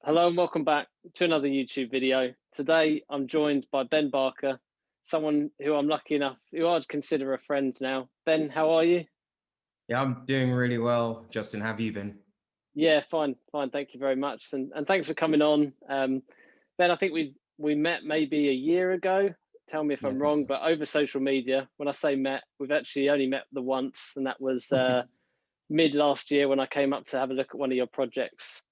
Hello and welcome back to another YouTube video. Today I'm joined by Ben Barker, someone who I'm lucky enough, who I'd consider a friend now. Ben, how are you? Yeah, I'm doing really well. Justin, how have you been? Yeah, fine. Thank you very much, and thanks for coming on. Ben, I think we met maybe a year ago. Tell me if Yeah, I I'm think wrong, so. but over social media. When I say met, we've actually only met the once, and that was mid last year when I came up to have a look at one of your projects.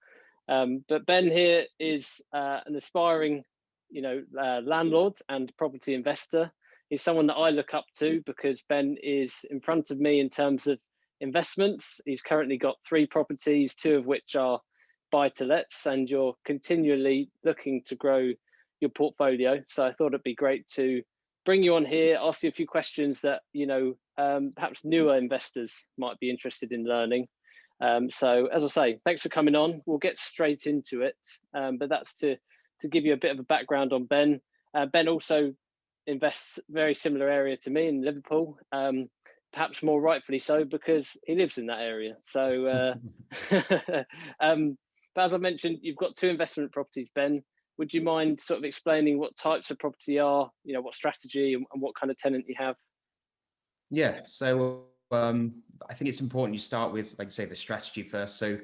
But Ben here is an aspiring, landlord and property investor. He's someone that I look up to because Ben is in front of me in terms of investments. He's currently got 3 properties, 2 of which are buy to lets, and you're continually looking to grow your portfolio. So I thought it'd be great to bring you on here, ask you a few questions that perhaps newer investors might be interested in learning. So as I say, thanks for coming on. We'll get straight into it, but that's to give you a bit of a background on Ben. Ben also invests very similar area to me in Liverpool, perhaps more rightfully so because he lives in that area. So, but as I mentioned, you've got 2 investment properties, Ben. Would you mind sort of explaining what types of property are, what strategy and what kind of tenant you have? Yeah, so I think it's important you start with, like I say, the strategy first. So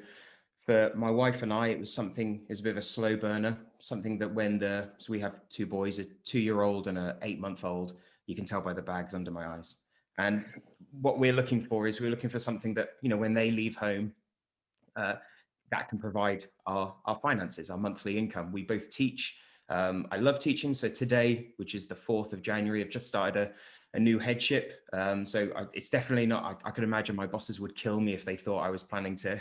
for my wife and I, it was a bit of a slow burner, something that so we have 2 boys, a 2-year-old and a 8-month-old. You can tell by the bags under my eyes. And what we're looking for is we're looking for something that, when they leave home, uh, that can provide our finances, our monthly income. We both teach. I love teaching. So today, which is the 4th of January, I've just started a new headship. It's definitely not, I could imagine my bosses would kill me if they thought I was planning to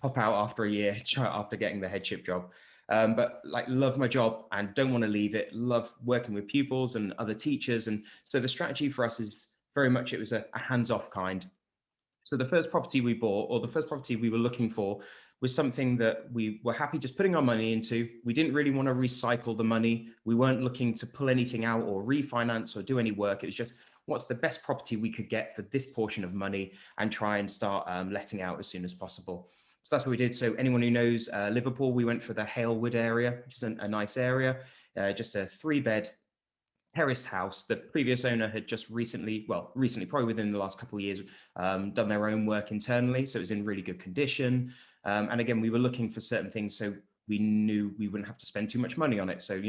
hop out after a year after getting the headship job. But love my job and don't want to leave it. Love working with pupils and other teachers. And so the strategy for us is very much, it was a hands-off kind. So the first property we bought, or the first property we were looking for, was something that we were happy just putting our money into. We didn't really want to recycle the money. We weren't looking to pull anything out or refinance or do any work. It was just, what's the best property we could get for this portion of money and try and start letting out as soon as possible. So that's what we did. So anyone who knows Liverpool, we went for the Halewood area, which is a nice area, just a 3-bed terraced house. The previous owner had just recently, probably within the last couple of years, done their own work internally. So it was in really good condition. And again, we were looking for certain things so we knew we wouldn't have to spend too much money on it. So,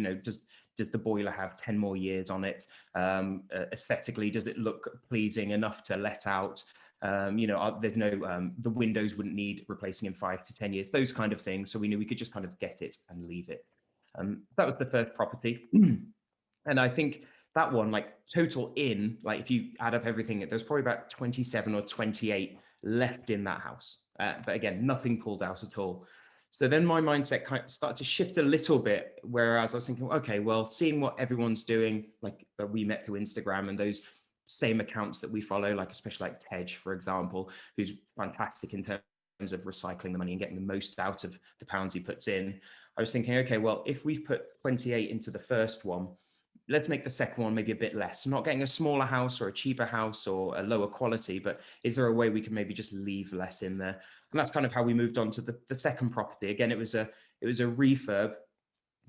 does the boiler have 10 more years on it? Aesthetically, does it look pleasing enough to let out? There's no, the windows wouldn't need replacing in 5 to 10 years, those kind of things. So we knew we could just kind of get it and leave it. That was the first property. And I think that one, total if you add up everything, there's probably about 27 or 28 left in that house. But again, nothing pulled out at all. So then my mindset kind of started to shift a little bit, whereas I was thinking, okay, well, seeing what everyone's doing, that we met through Instagram and those same accounts that we follow, especially like Tej, for example, who's fantastic in terms of recycling the money and getting the most out of the pounds he puts in. I was thinking, okay, well, if we've put 28 into the first one, let's make the second one maybe a bit less. I'm not getting a smaller house or a cheaper house or a lower quality, but is there a way we can maybe just leave less in there? And that's kind of how we moved on to the second property. Again, it was a refurb,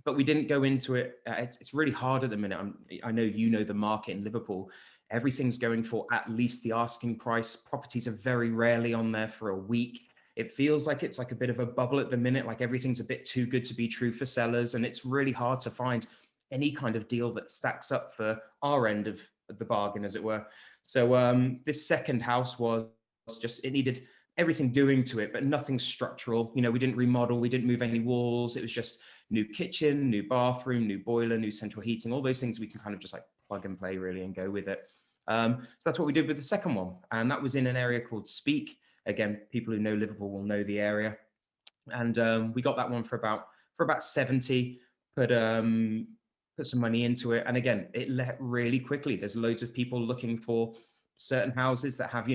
but we didn't go into it. It's really hard at the minute. I know the market in Liverpool. Everything's going for at least the asking price. Properties are very rarely on there for a week. It feels like it's like a bit of a bubble at the minute, like everything's a bit too good to be true for sellers. And it's really hard to find any kind of deal that stacks up for our end of the bargain, as it were. So this second house was just, it needed everything doing to it, but nothing structural. We didn't remodel, we didn't move any walls. It was just new kitchen, new bathroom, new boiler, new central heating, all those things we can kind of just plug and play really and go with it. So that's what we did with the second one. And that was in an area called Speak. Again, people who know Liverpool will know the area. And we got that one for about 70, put some money into it. And again, it let really quickly. There's loads of people looking for certain houses that have,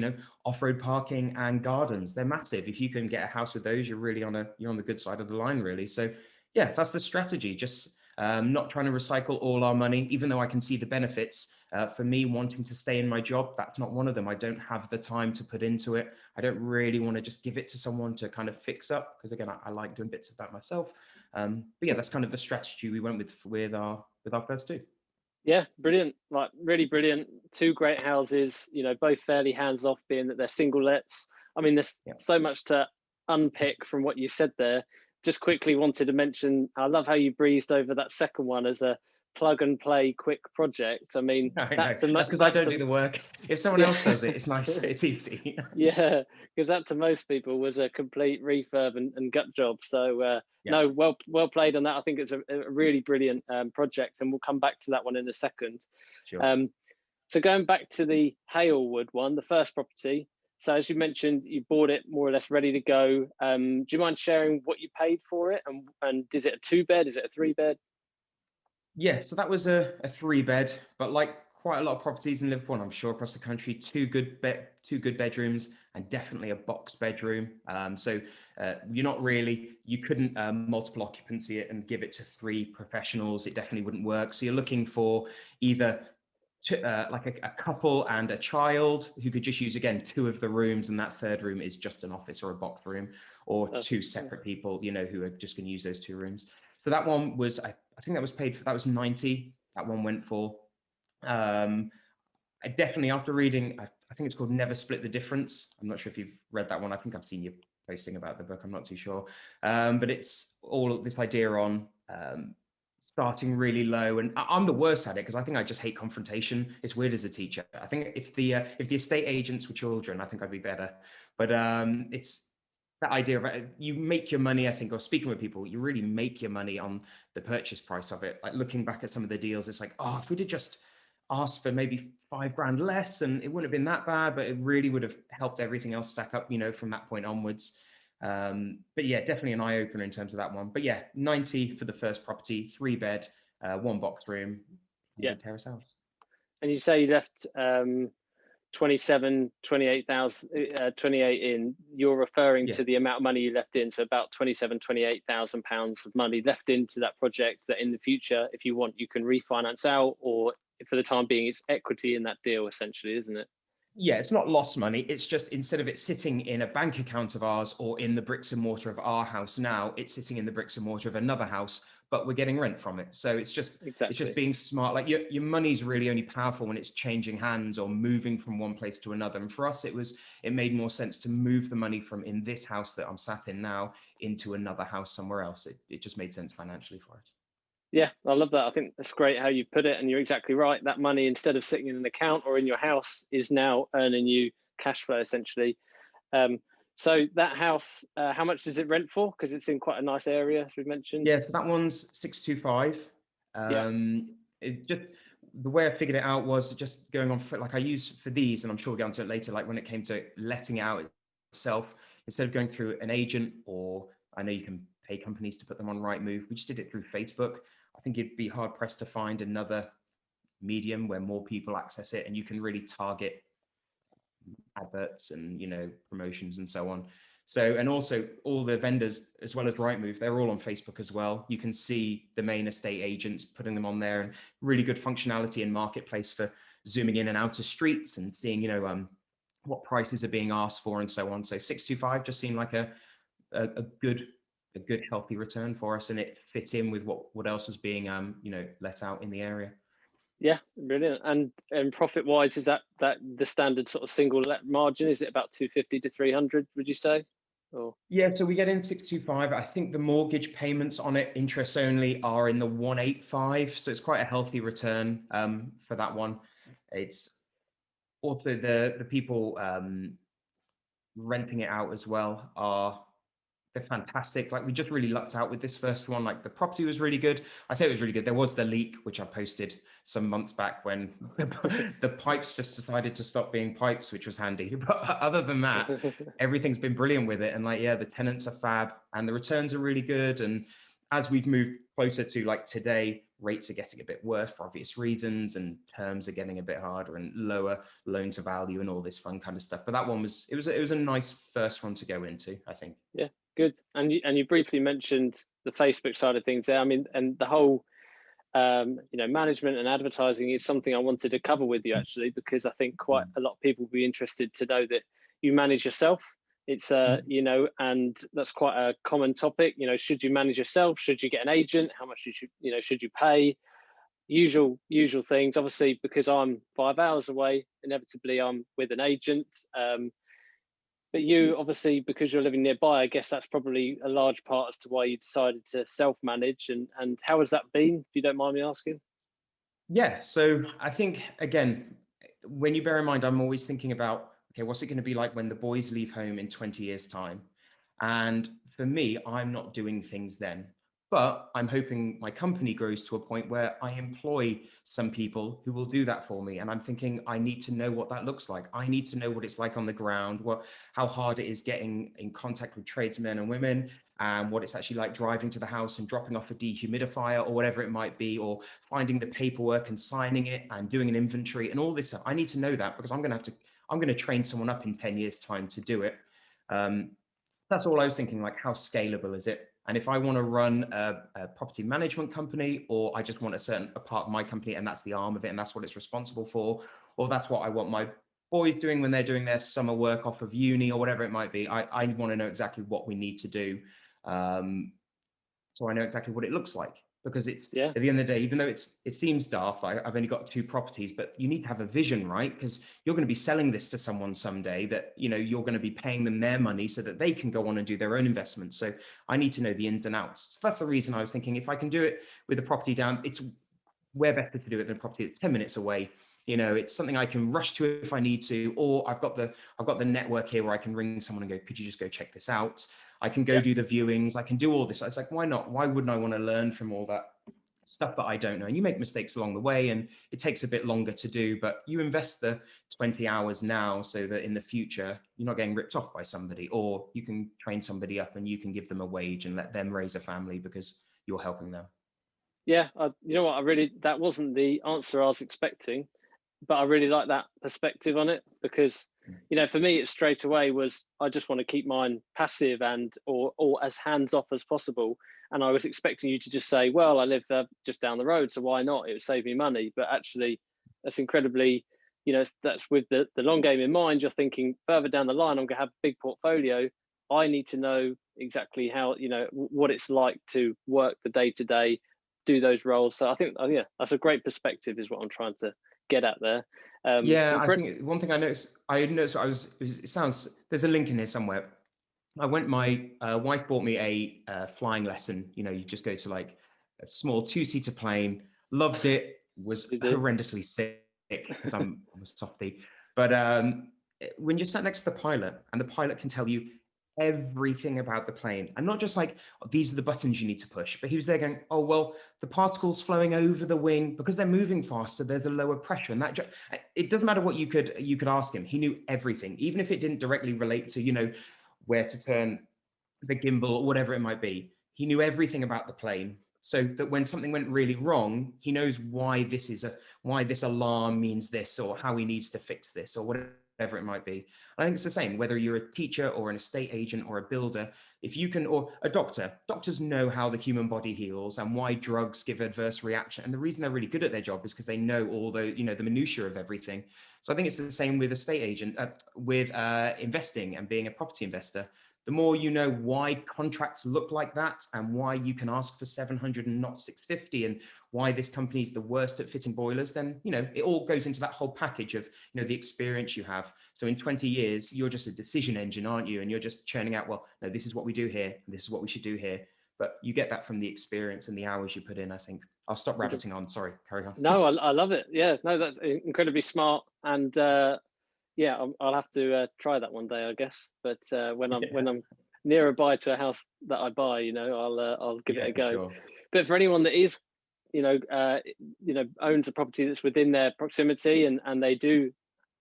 off-road parking and gardens. They're massive. If you can get a house with those, you're really you're on the good side of the line, really. So yeah, that's the strategy. Just not trying to recycle all our money, even though I can see the benefits. For me, wanting to stay in my job, that's not one of them. I don't have the time to put into it. I don't really want to just give it to someone to kind of fix up, because again, I like doing bits of that myself. But yeah, that's kind of the strategy we went with our first two. Yeah, brilliant. Like really brilliant. Two great houses, you know, both fairly hands off, being that they're single lets. I mean, there's so much to unpick from what you said there. Just quickly wanted to mention, I love how you breezed over that second one as a plug and play quick project. I mean, that's because I don't do the work. If someone else does it, it's nice. It's easy. Yeah, because that to most people was a complete refurb and gut job. So no, well played on that. I think it's a really brilliant project, and we'll come back to that one in a second. Sure. So going back to the Halewood one, the first property. So as you mentioned, you bought it more or less ready to go. Do you mind sharing what you paid for it, and is it a 2-bed? Is it a 3-bed? Yeah, so that was a 3-bed, but like quite a lot of properties in Liverpool, and I'm sure across the country, two good bedrooms and definitely a box bedroom. So you couldn't multiple occupancy it and give it to 3 professionals. It definitely wouldn't work. So you're looking for either like a couple and a child who could just use, again, 2 of the rooms, and that third room is just an office or a box room, or 2 separate people, you know, who are just going to use those 2 rooms. So that one was, I think that was paid for, that was 90, that one went for. I definitely, after reading, I think it's called Never Split the Difference. I'm not sure if you've read that one. I think I've seen you posting about the book. I'm not too sure. But it's all this idea on starting really low. And I'm the worst at it because I think I just hate confrontation. It's weird as a teacher. I think if the estate agents were children, I think I'd be better. But it's that idea of you make your money, I think, or speaking with people, you really make your money on the purchase price of it. Like looking back at some of the deals, it's like, oh, if we'd have just asked for maybe $5,000 less and it wouldn't have been that bad, but it really would have helped everything else stack up, you know, from that point onwards. But yeah, definitely an eye opener in terms of that one. But yeah, 90 for the first property, 3-bed, 1 box room, terrace house. And you say you left 28,000 in. You're referring to the amount of money you left in, so about 28,000 pounds of money left into that project that in the future, if you want, you can refinance out, or for the time being, it's equity in that deal, essentially, isn't it? Yeah, it's not lost money. It's just, instead of it sitting in a bank account of ours or in the bricks and mortar of our house now, it's sitting in the bricks and mortar of another house, but we're getting rent from it. So it's just being smart. Like your money's really only powerful when it's changing hands or moving from one place to another. And for us, it made more sense to move the money from in this house that I'm sat in now into another house somewhere else. It just made sense financially for us. Yeah, I love that. I think that's great how you put it, and you're exactly right. That money, instead of sitting in an account or in your house, is now earning you cash flow, essentially. So that house, how much does it rent for? Because it's in quite a nice area, as we've mentioned. Yeah, so that one's 625. It just, the way I figured it out was just going on for, like, I use for these, and I'm sure we'll get onto it later, like when it came to letting it out itself, instead of going through an agent, or I know you can pay companies to put them on Rightmove, we just did it through Facebook. I think it'd be hard pressed to find another medium where more people access it and you can really target adverts and, you know, promotions and so on. So, and also all the vendors, as well as Rightmove, they're all on Facebook as well. You can see the main estate agents putting them on there, and really good functionality in Marketplace for zooming in and out of streets and seeing, you know, what prices are being asked for and so on. So 625 just seemed like a good healthy return for us, and it fit in with what else was being you know, let out in the area. Yeah, brilliant. And profit wise, is that the standard sort of single let margin? Is it about 250 to 300, would you say? Or yeah, so we get in 625. I think the mortgage payments on it, interest only, are in the 185, so it's quite a healthy return for that one. It's also the people renting it out as well they're fantastic. Like, we just really lucked out with this first one. Like, the property was really good. I say it was really good. There was the leak, which I posted some months back, when the pipes just decided to stop being pipes, which was handy. But other than that, everything's been brilliant with it. And like, yeah, the tenants are fab and the returns are really good. And as we've moved closer to like today, rates are getting a bit worse for obvious reasons, and terms are getting a bit harder, and lower loan to value and all this fun kind of stuff. But that one was a nice first one to go into, I think. Yeah, good. And you briefly mentioned the Facebook side of things there. I mean, and the whole you know, management and advertising is something I wanted to cover with you, actually, because I think quite a lot of people will be interested to know that you manage yourself. It's you know, and that's quite a common topic. You know, should you manage yourself? Should you get an agent? How much should you pay? Usual things. Obviously, because I'm 5 hours away, inevitably I'm with an agent. But you obviously, because you're living nearby, I guess that's probably a large part as to why you decided to self-manage. And how has that been, if you don't mind me asking? Yeah, so I think, again, when you bear in mind, I'm always thinking about, okay, what's it going to be like when the boys leave home in 20 years' time? And for me, I'm not doing things then. But I'm hoping my company grows to a point where I employ some people who will do that for me. And I'm thinking I need to know what that looks like. I need to know what it's like on the ground, how hard it is getting in contact with tradesmen and women, and what it's actually like driving to the house and dropping off a dehumidifier or whatever it might be, or finding the paperwork and signing it and doing an inventory and all this stuff. I need to know that because I'm going to train someone up in 10 years' time to do it. That's all I was thinking, like, how scalable is it? And if I want to run a property management company, or I just want a part of my company and that's the arm of it and that's what it's responsible for, or that's what I want my boys doing when they're doing their summer work off of uni or whatever it might be, I want to know exactly what we need to do. So I know exactly what it looks like, because it's at the end of the day, even though it seems daft, I've only got 2 properties, but you need to have a vision, right? Because you're going to be selling this to someone someday that, you're going to be paying them their money so that they can go on and do their own investments. So I need to know the ins and outs. So that's the reason I was thinking, if I can do it with a property down, it's way better to do it than a property that's 10 minutes away. It's something I can rush to if I need to, or I've got the network here where I can ring someone and go, could you just go check this out? I can go do the viewings. I can do all this. It's like, why not? Why wouldn't I want to learn from all that stuff that I don't know? And you make mistakes along the way, and it takes a bit longer to do, but you invest the 20 hours now so that in the future, you're not getting ripped off by somebody, or you can train somebody up and you can give them a wage and let them raise a family because you're helping them. Yeah, you know what? That wasn't the answer I was expecting, but I really like that perspective on it, because, for me, it straight away was, I just want to keep mine passive or as hands off as possible. And I was expecting you to just say, well, I live just down the road, so why not? It would save me money. But actually, that's incredibly, that's with the long game in mind. You're thinking further down the line, I'm going to have a big portfolio. I need to know exactly how, what it's like to work the day to day, do those roles. So I think, that's a great perspective, is what I'm trying to get at there. Yeah, I think one thing I noticed, it sounds, there's a link in here somewhere. My wife bought me a flying lesson. You just go to like a small 2-seater plane, loved it, was horrendously sick because I'm a softie. But when you're sat next to the pilot and the pilot can tell you everything about the plane, and not just like, oh, these are the buttons you need to push, but he was there going, oh, well, the particles flowing over the wing, because they're moving faster, there's a lower pressure. And it doesn't matter what you could ask him. He knew everything, even if it didn't directly relate to, where to turn the gimbal or whatever it might be. He knew everything about the plane, so that when something went really wrong, he knows why this alarm means this, or how he needs to fix this, or whatever it might be. I think it's the same whether you're a teacher or an estate agent or a builder. If you can, or a doctors know how the human body heals and why drugs give adverse reaction. And the reason they're really good at their job is because they know all the minutiae of everything. So I think it's the same with estate agent, with investing and being a property investor. The more you know why contracts look like that, and why you can ask for 700 and not 650, and why this company is the worst at fitting boilers, then, it all goes into that whole package of, the experience you have. So in 20 years, you're just a decision engine, aren't you? And you're just churning out, well, no, this is what we do here, and this is what we should do here. But you get that from the experience and the hours you put in, I think. I'll stop rabbiting on. Sorry, carry on. No, I love it. Yeah, no, that's incredibly smart. And yeah, I'll have to try that one day, I guess. But when I'm nearby to a house that I buy, I'll give it a go. Sure. But for anyone that is, owns a property that's within their proximity, and they do,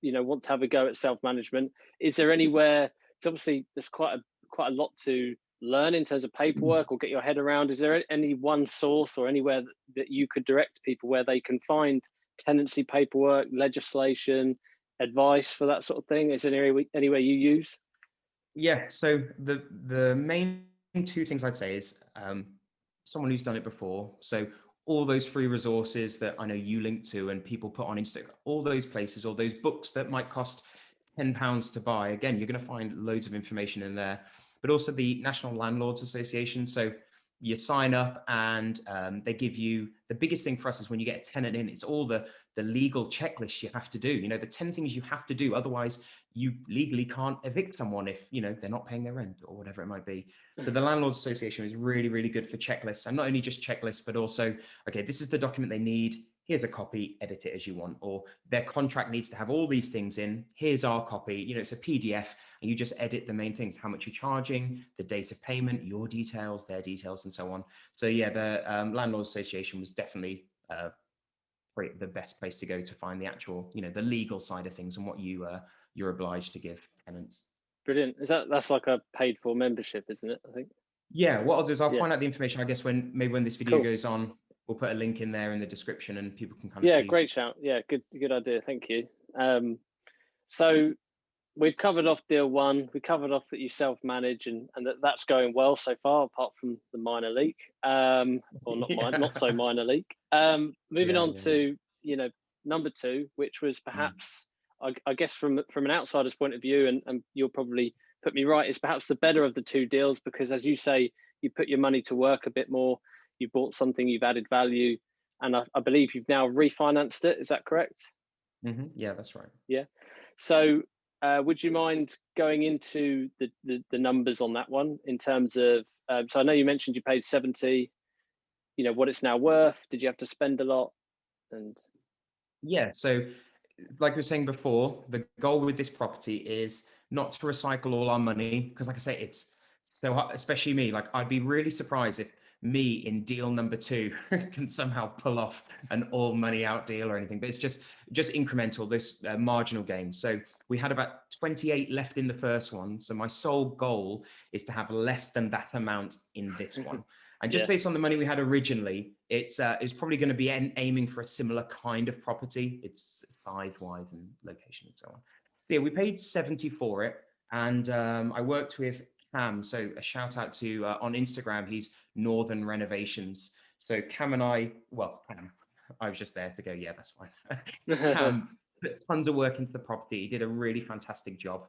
want to have a go at self-management, is there anywhere? It's obviously there's quite a lot to learn in terms of paperwork or get your head around. Is there any one source or anywhere that you could direct people where they can find tenancy paperwork, legislation, advice for that sort of thing? Is there anywhere you use? Yeah, so the main 2 things I'd say is someone who's done it before. So all those free resources that I know you link to and people put on Instagram, all those places, all those books that might cost £10 to buy. Again, you're going to find loads of information in there, but also the National Landlords Association. So you sign up and they give you, the biggest thing for us is when you get a tenant in, it's all the legal checklist you have to do, you know, the 10 things you have to do. Otherwise you legally can't evict someone if, you know, they're not paying their rent or whatever it might be. So the Landlords Association is really, really good for checklists, and not only just checklists, but also, okay, this is the document they need. Here's a copy, edit it as you want. Or their contract needs to have all these things in. Here's our copy. You know, it's a PDF, and you just edit the main things: how much you're charging, the date of payment, your details, their details, and so on. So yeah, the Landlords Association was definitely the best place to go to find the actual, you know, the legal side of things and what you're obliged to give tenants. Brilliant. That's like a paid for membership, isn't it? I think. Yeah, what I'll do is I'll Yeah. find out the information, I guess, when this video Cool. goes on. We'll put a link in there in the description and people can kind of Yeah, see. great shout. Yeah, good idea. Thank you. So we've covered off deal one. We covered off that you self-manage and that's going well so far, apart from the minor leak, or not so minor leak. Moving on to, you know, number two, which was perhaps, I guess from an outsider's point of view, and you'll probably put me right, is perhaps the better of the two deals, because as you say, you put your money to work a bit more, you bought something, you've added value, and I believe you've now refinanced it. Is that correct? Yeah, that's right. Yeah. So would you mind going into the numbers on that one in terms of, so I know you mentioned you paid 70, you know, what it's now worth. Did you have to spend a lot? And yeah, so like we were saying before, the goal with this property is not to recycle all our money, because like I say, it's so hard, especially me, like I'd be really surprised if me in deal number two can somehow pull off an all money out deal or anything, but it's just incremental, this marginal gain. So we had about 28 left in the first one. So my sole goal is to have less than that amount in this one. And just based on the money we had originally, it's probably going to be aiming for a similar kind of property. It's size wise and location and so on. So yeah, we paid 70 for it. And I worked with Cam. So a shout out to on Instagram, he's Northern Renovations. So Cam and I was just there to go, yeah, that's fine. Cam put tons of work into the property. He did a really fantastic job.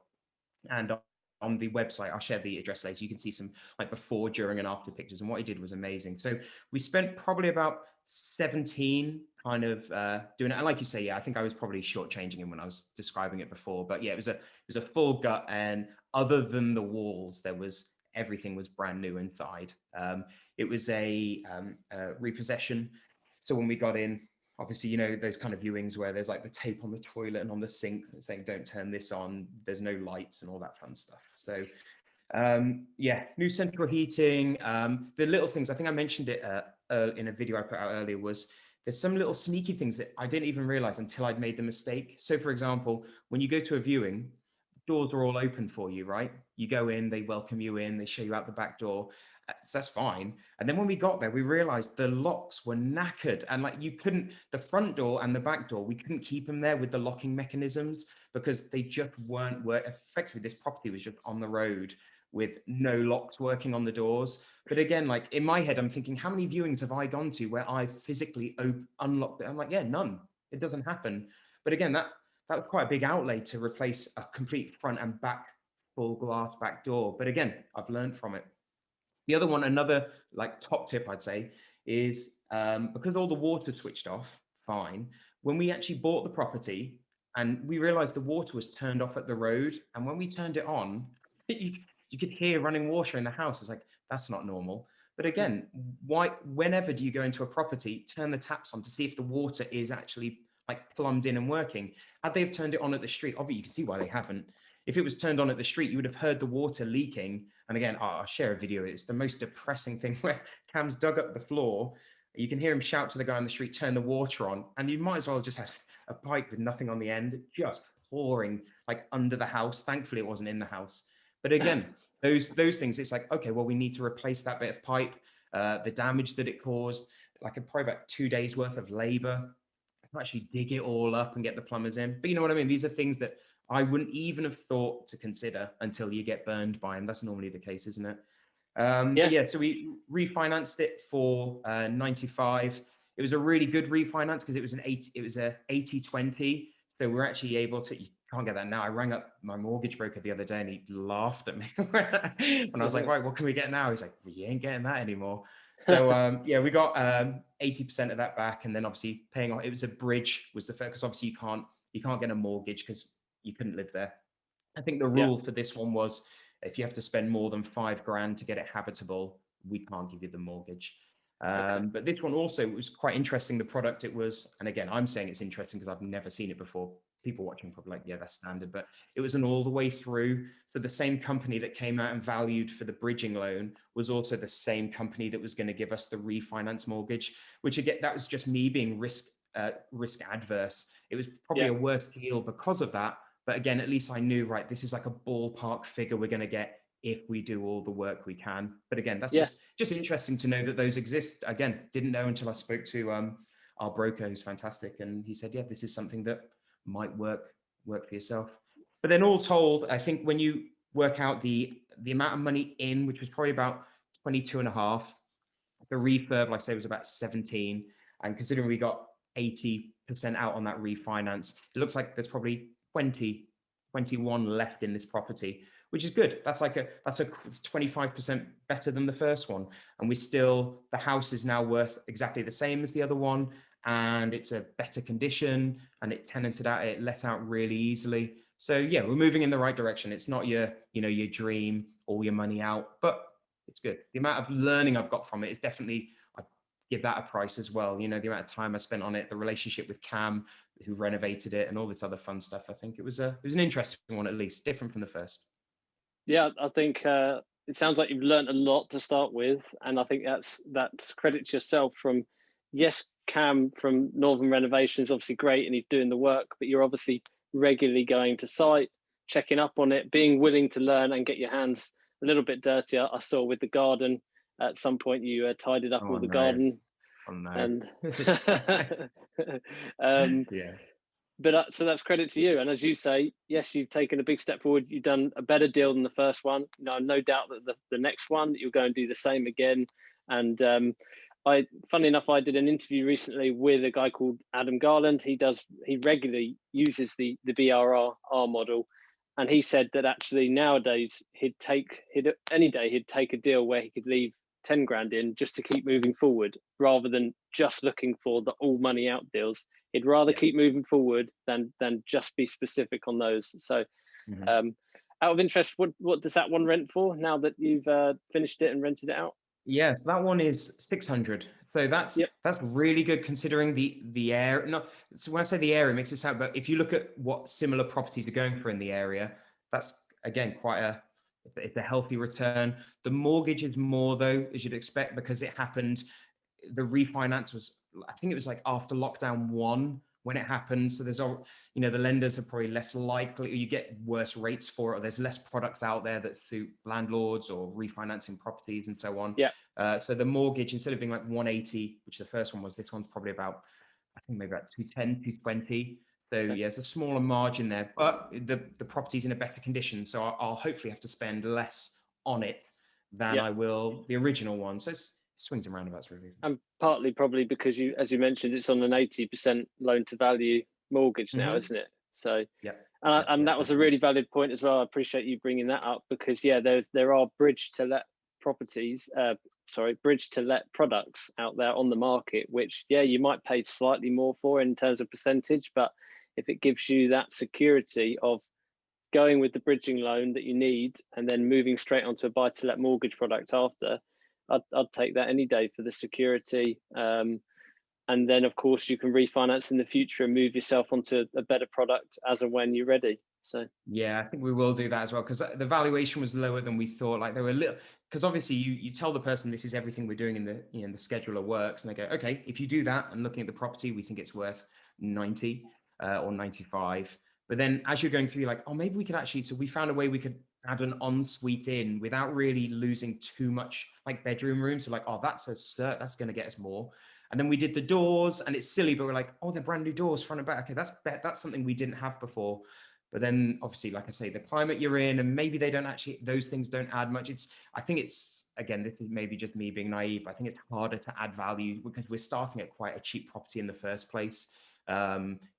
And on the website, I'll share the address later, you can see some like before, during and after pictures, and what he did was amazing. So we spent probably about 17 kind of doing it. And like you say, yeah, I think I was probably shortchanging him when I was describing it before, but yeah, it was a full gut. And other than the walls, everything was brand new inside. It was a repossession. So when we got in, obviously, you know, those kind of viewings where there's like the tape on the toilet and on the sink saying, don't turn this on, there's no lights and all that fun stuff. So yeah, new central heating. The little things, I think I mentioned it in a video I put out earlier, was there's some little sneaky things that I didn't even realize until I'd made the mistake. So for example, when you go to a viewing, doors are all open for you, right? You go in, they welcome you in, they show you out the back door. So that's fine. And then when we got there, we realized the locks were knackered, and like the front door and the back door, we couldn't keep them there with the locking mechanisms because they just weren't effectively. This property was just on the road with no locks working on the doors. But again, like in my head, I'm thinking, how many viewings have I gone to where I physically unlocked it? I'm like, yeah, none. It doesn't happen. But again, that was quite a big outlay to replace a complete front and back full glass back door. But again, I've learned from it. The other one, another like top tip I'd say, is because all the water switched off, fine. When we actually bought the property and we realized the water was turned off at the road, and when we turned it on, you could hear running water in the house. It's like, that's not normal. But again, whenever do you go into a property, turn the taps on to see if the water is actually like plumbed in and working? Had they have turned it on at the street, obviously you can see why they haven't. If it was turned on at the street, you would have heard the water leaking. And again, I'll share a video. It's the most depressing thing where Cam's dug up the floor. You can hear him shout to the guy on the street, turn the water on. And you might as well just have a pipe with nothing on the end, just pouring like under the house. Thankfully, it wasn't in the house. But again, those things, it's like, okay, well, we need to replace that bit of pipe, the damage that it caused, like probably about 2 days worth of labor to actually dig it all up and get the plumbers in. But you know what I mean? These are things that I wouldn't even have thought to consider until you get burned by them. That's normally the case, isn't it? Yeah, so we refinanced it for 95. It was a really good refinance because it was a 80-20. So we're actually able to can't get that now. I rang up my mortgage broker the other day and he laughed at me when I was like, right, what can we get now? He's like, well, you ain't getting that anymore. So yeah, we got 80% of that back, and then obviously paying off. It was a bridge was the first, because obviously you can't get a mortgage because you couldn't live there. I think the rule for this one was if you have to spend more than $5,000 to get it habitable, we can't give you the mortgage. But this one also was quite interesting. The product it was, and again, I'm saying it's interesting because I've never seen it before. People watching probably like, yeah, that's standard, but it was an all the way through. So the same company that came out and valued for the bridging loan was also the same company that was going to give us the refinance mortgage, which again, that was just me being risk adverse. It was probably a worse deal because of that. But again, at least I knew, right, this is like a ballpark figure we're going to get if we do all the work we can. But again, that's just interesting to know that those exist. Again, didn't know until I spoke to our broker, who's fantastic. And he said, yeah, this is something that might work for yourself. But then all told, I think when you work out the amount of money in, which was probably about 22 and a half, the refurb, like I say, was about 17. And considering we got 80% out on that refinance, it looks like there's probably 21 left in this property, which is good. That's a 25% better than the first one. And the house is now worth exactly the same as the other one. And it's a better condition, and it tenanted out, it let out really easily. So yeah, we're moving in the right direction. It's not your dream, all your money out, but it's good. The amount of learning I've got from it is definitely, I give that a price as well. The amount of time I spent on it, the relationship with Cam, who renovated it, and all this other fun stuff. I think it was an interesting one, at least different from the first. Yeah, I think it sounds like you've learned a lot to start with, and I think that's credit to yourself. From yes, Cam from Northern Renovation is obviously great, and he's doing the work, but you're obviously regularly going to site, checking up on it, being willing to learn and get your hands a little bit dirty. I saw with the garden at some point you tidied up all the garden. Oh no. And yeah. But so that's credit to you. And as you say, yes, you've taken a big step forward. You've done a better deal than the first one. No doubt that the next one that you'll go and do the same again. And funny enough, I did an interview recently with a guy called Adam Garland. He regularly uses the BRRR model, and he said that actually nowadays any day he'd take a deal where he could leave 10 grand in just to keep moving forward, rather than just looking for the all money out deals. He'd rather keep moving forward than just be specific on those. So out of interest, what does that one rent for now that you've finished it and rented it out? Yeah, so that one is 600. So that's really good considering the area. No, so when I say the area, it makes it sound, but if you look at what similar properties are going for in the area, that's again it's a healthy return. The mortgage is more though, as you'd expect, because it happened. The refinance was, I think it was like after lockdown 1 when it happened. So there's the lenders are probably less likely, you get worse rates for it, or there's less products out there that suit landlords or refinancing properties and so on. So the mortgage, instead of being like 180, which the first one was, this one's probably about, I think maybe about 210, 220. So yeah, it's a smaller margin there, but the property's in a better condition. So I'll hopefully have to spend less on it than I will the original one. So it's swings and roundabouts really. And partly probably because as you mentioned, it's on an 80% loan to value mortgage now, isn't it? So and that was a really valid point as well. I appreciate you bringing that up, because there are bridge to let products out there on the market, which you might pay slightly more for in terms of percentage, but if it gives you that security of going with the bridging loan that you need and then moving straight onto a buy to let mortgage product after, I'd take that any day for the security. And then of course you can refinance in the future and move yourself onto a better product as and when you're ready. So yeah, I think we will do that as well, because the valuation was lower than we thought. Like, they were little, because obviously you tell the person this is everything we're doing in the schedule of works, and they go, okay, if you do that and looking at the property, we think it's worth 90 or 95. But then as you're going through, you're like, oh, maybe we could actually, so we found a way we could add an ensuite in without really losing too much like bedroom room. So like, oh, that's going to get us more. And then we did the doors, and it's silly, but we're like, oh, they're brand new doors front and back. Okay, that's something we didn't have before. But then obviously, like I say, the climate you're in, and maybe those things don't add much. I think it's, again, this is maybe just me being naive. I think it's harder to add value because we're starting at quite a cheap property in the first place.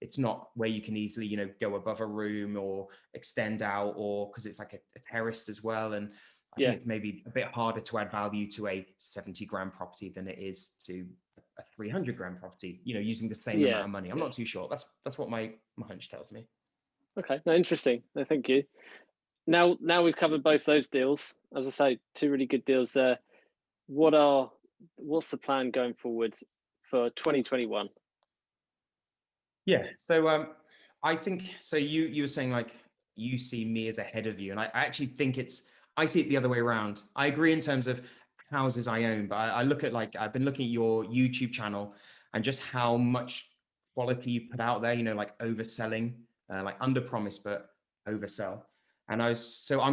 It's not where you can easily, go above a room or extend out, or because it's like a terraced as well. And I think it's maybe a bit harder to add value to a 70 grand property than it is to a 300 grand property, using the same amount of money. I'm not too sure. That's what my hunch tells me. Okay, no, interesting. No, thank you. Now we've covered both those deals. As I say, two really good deals there. What's the plan going forward for 2021? Yeah. So I think so. You were saying like you see me as ahead of you, and I actually think I see it the other way around. I agree in terms of houses I own, but I look at like I've been looking at your YouTube channel and just how much quality you put out there. Like overselling, like under promise but oversell. And I'm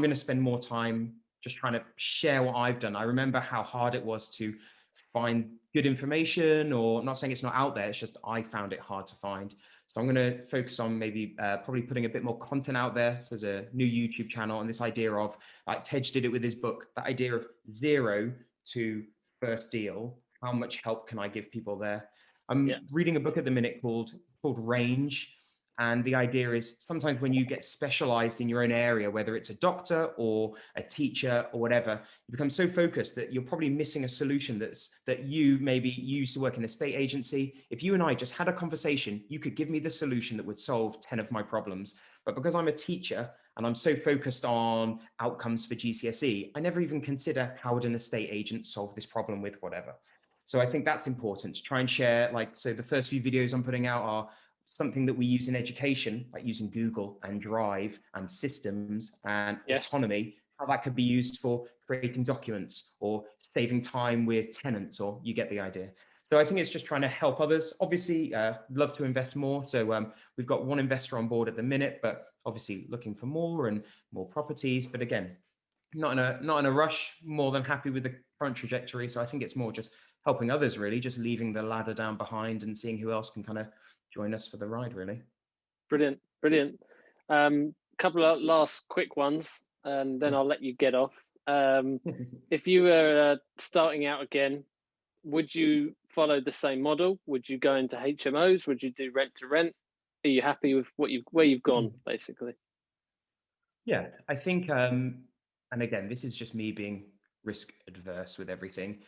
going to spend more time just trying to share what I've done. I remember how hard it was to find good information, or I'm not saying it's not out there. It's just I found it hard to find. So I'm going to focus on maybe probably putting a bit more content out there. So there's a new YouTube channel, and this idea of, like Tej did it with his book, that idea of 0 to first deal. How much help can I give people there? I'm reading a book at the minute called Range. And the idea is sometimes when you get specialized in your own area, whether it's a doctor or a teacher or whatever, you become so focused that you're probably missing a solution that you maybe used to work in a state agency. If you and I just had a conversation, you could give me the solution that would solve 10 of my problems. But because I'm a teacher and I'm so focused on outcomes for GCSE, I never even consider how would an estate agent solve this problem with whatever. So I think that's important to try and share. So the first few videos I'm putting out are something that we use in education, like using Google and Drive and systems and autonomy, how that could be used for creating documents or saving time with tenants, or you get the idea. So I think it's just trying to help others. Obviously, love to invest more. So we've got one investor on board at the minute, but obviously looking for more and more properties. But again, not in a rush, more than happy with the current trajectory. So I think it's more just helping others, really, just leaving the ladder down behind and seeing who else can kind of join us for the ride, really. Brilliant. Couple of last quick ones, and then I'll let you get off. If you were starting out again, would you follow the same model? Would you go into HMOs? Would you do rent to rent? Are you happy with where you've gone, basically? Yeah, I think, and again, this is just me being risk adverse with everything.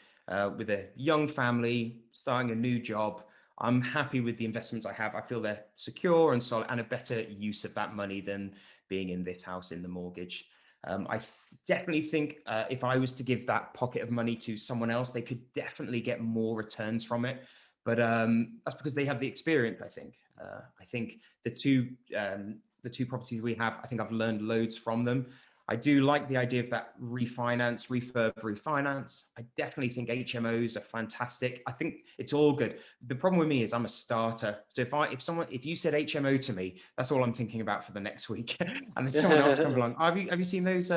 With a young family, starting a new job, I'm happy with the investments I have. I feel they're secure and solid, and a better use of that money than being in this house in the mortgage. I definitely think if I was to give that pocket of money to someone else, they could definitely get more returns from it. But that's because they have the experience, I think. I think the two properties we have, I think I've learned loads from them. I do like the idea of that refinance. I definitely think HMOs are fantastic. I think it's all good. The problem with me is I'm a starter. So if you said HMO to me, that's all I'm thinking about for the next week. And then someone else comes along. Have you seen those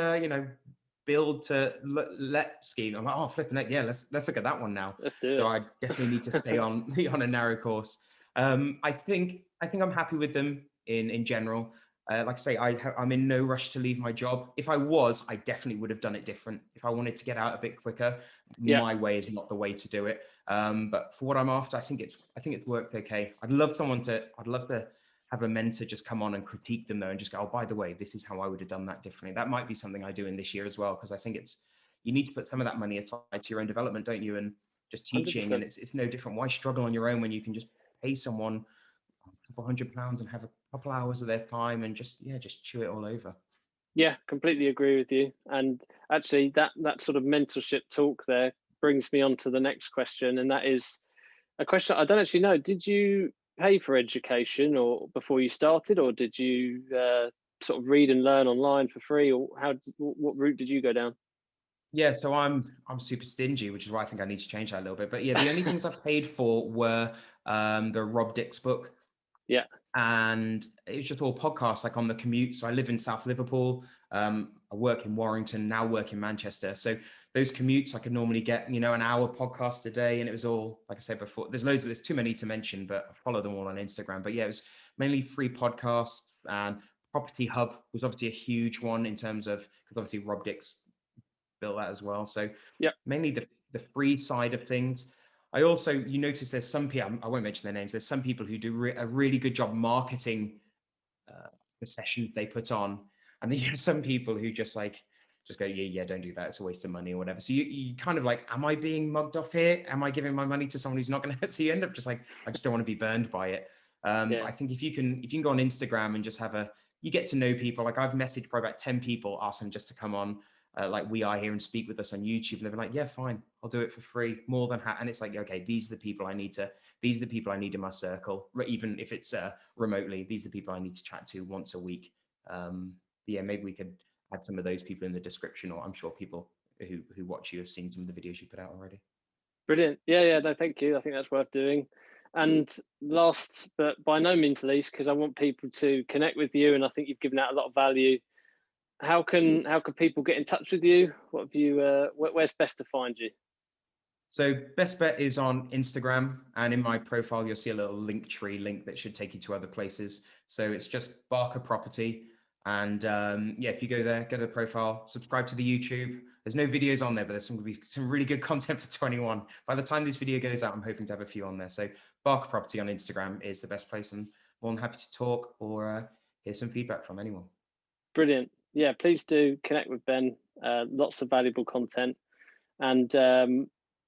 build to let scheme? I'm like, oh, flipping it. Yeah, let's look at that one now. Let's do so it. I definitely need to stay on a narrow course. I think I'm happy with them in general. Like I say, I'm in no rush to leave my job. If I was, I definitely would have done it different. If I wanted to get out a bit quicker, my way is not the way to do it. But for what I'm after, I think it's worked okay. I'd love to have a mentor just come on and critique them though, and just go, oh, by the way, this is how I would have done that differently. That might be something I do in this year as well, because I think you need to put some of that money aside to your own development, don't you? And just teaching, 100%. And it's no different. Why struggle on your own when you can just pay someone a couple £100 and have a couple hours of their time and just chew it all over. Yeah, completely agree with you. And actually that sort of mentorship talk there brings me on to the next question, and that is a question I don't actually know. Did you pay for education or before you started, or did you sort of read and learn online for free, or what route did you go down? Yeah, so I'm super stingy, which is why I think I need to change that a little bit. But yeah, the only things I've paid for were the Rob Dix book. Yeah. And it was just all podcasts, like on the commute. So I live in South Liverpool. I work in Warrington, now work in Manchester. So those commutes, I could normally get, an hour podcast a day. And it was all, like I said before, there's too many to mention, but I follow them all on Instagram. But yeah, it was mainly free podcasts, and Property Hub was obviously a huge one in terms of, because obviously Rob Dix built that as well. So mainly the free side of things. I also, you notice there's some people, I won't mention their names, there's some people who do a really good job marketing the sessions they put on. And then you have some people who just go, yeah, don't do that. It's a waste of money or whatever. So you kind of like, am I being mugged off here? Am I giving my money to someone who's not going to, so you end up just like, I just don't want to be burned by it. I think if you can go on Instagram and just you get to know people. Like I've messaged probably about 10 people, asked them just to come on like We Are Here and speak with us on YouTube. And they're like, yeah, fine, I'll do it for free, more than and it's like, okay, these are the people I need in my circle, even if it's remotely. These are the people I need to chat to once a week. Yeah, maybe we could add some of those people in the description, or I'm sure people who watch you have seen some of the videos you put out already. Brilliant. Yeah, no, thank you. I think that's worth doing. And last, but by no means least, because I want people to connect with you, and I think you've given out a lot of value. How can people get in touch with you? What have you? Where's best to find you? So best bet is on Instagram, and in my profile you'll see a little Linktree link that should take you to other places. So it's just Barker Property, and yeah, if you go there, go to the profile, subscribe to the YouTube. There's no videos on there, but there's going to be some really good content for 21. By the time this video goes out, I'm hoping to have a few on there. So Barker Property on Instagram is the best place, and more than happy to talk or hear some feedback from anyone. Brilliant. Yeah, please do connect with Ben. Lots of valuable content. And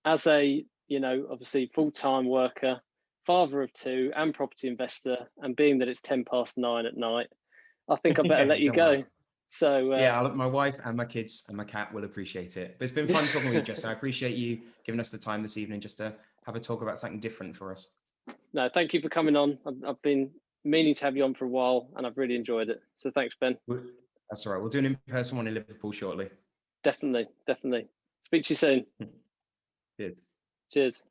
as a, obviously full-time worker, father of 2 and property investor, and being that it's 9:10 at night, I think I better let you go. Worry. So yeah, my wife and my kids and my cat will appreciate it. But it's been fun talking with you, Justin. I appreciate you giving us the time this evening just to have a talk about something different for us. No, thank you for coming on. I've been meaning to have you on for a while, and I've really enjoyed it. So thanks, Ben. That's all right. We'll do an in-person one in Liverpool shortly. Definitely. Speak to you soon. Cheers. Cheers.